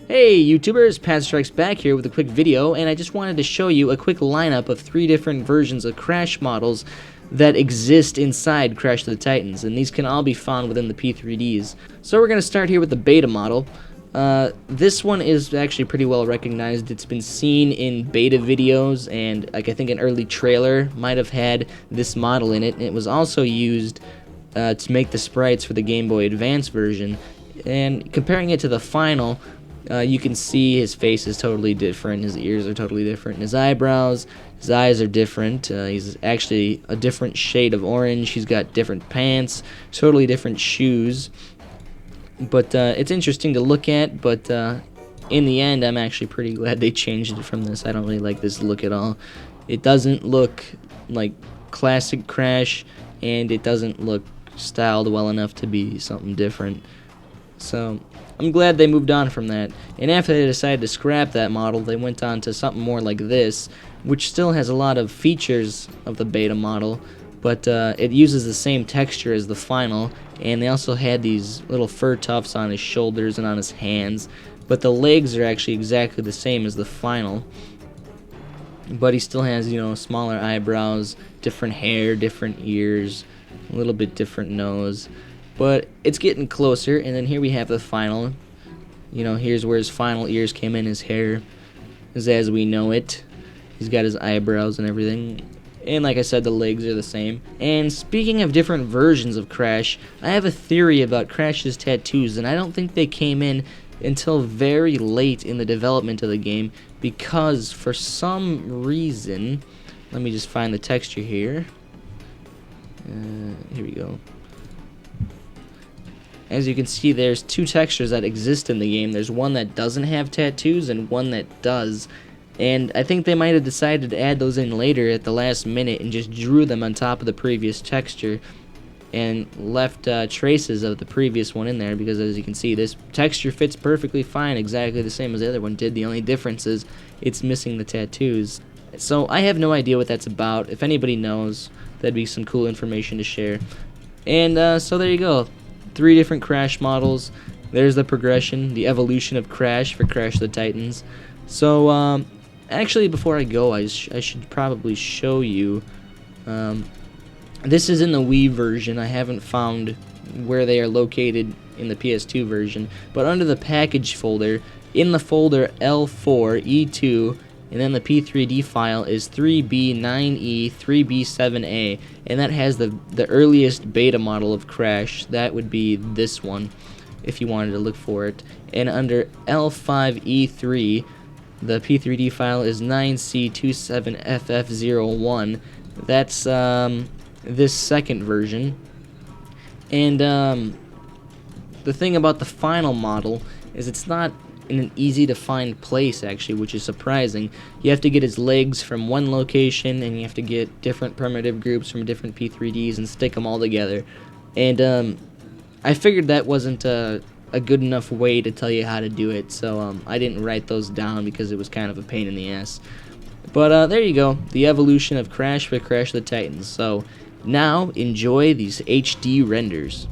Hey YouTubers, Pat Strikes back here with a quick video, and I just wanted to show you a quick lineup of 3 different versions of Crash models that exist inside Crash of the Titans, and these can all be found within the P3Ds. So we're going to start here with the beta model. This one is actually pretty well recognized. It's been seen in beta videos, and I think an early trailer might have had this model in it. And it was also used to make the sprites for the Game Boy Advance version. And comparing it to the final, you can see his face is totally different, his ears are totally different, his eyebrows, his eyes are different, he's actually a different shade of orange, he's got different pants, totally different shoes, but it's interesting to look at, but in the end I'm actually pretty glad they changed it from this. I don't really like this look at all. It doesn't look like classic Crash, and it doesn't look styled well enough to be something different. So I'm glad they moved on from that. And after they decided to scrap that model, they went on to something more like this, which still has a lot of features of the beta model, but it uses the same texture as the final, and they also had these little fur tufts on his shoulders and on his hands, but the legs are actually exactly the same as the final. But he still has, smaller eyebrows, different hair, different ears, a little bit different nose. But it's getting closer, and then here we have the final. Here's where his final ears came in. His hair is as we know it. He's got his eyebrows and everything. And like I said, the legs are the same. And speaking of different versions of Crash, I have a theory about Crash's tattoos, and I don't think they came in until very late in the development of the game, because for some reason, let me just find the texture here. Here we go. As you can see, there's 2 textures that exist in the game. There's one that doesn't have tattoos and one that does. And I think they might have decided to add those in later at the last minute and just drew them on top of the previous texture and left traces of the previous one in there, because as you can see, this texture fits perfectly fine, exactly the same as the other one did. The only difference is it's missing the tattoos. So I have no idea what that's about. If anybody knows, that'd be some cool information to share. And so there you go. 3 different Crash models. There's the progression, the evolution of Crash for Crash of the Titans. So, actually, before I go, I should probably show you. This is in the Wii version. I haven't found where they are located in the PS2 version. But under the package folder, in the folder L4E2, and then the P3D file is 3B9E 3B7A, and that has the earliest beta model of Crash. That would be this one, if you wanted to look for it. And under L5E3, the P3D file is 9C27FF01. That's this second version. And the thing about the final model is it's not in an easy to find place, actually, which is surprising. You have to get his legs from one location, and you have to get different primitive groups from different P3Ds and stick them all together. And I figured that wasn't a good enough way to tell you how to do it, so I didn't write those down because it was kind of a pain in the ass. But there you go, the evolution of Crash for Crash of the Titans. So now enjoy these HD renders.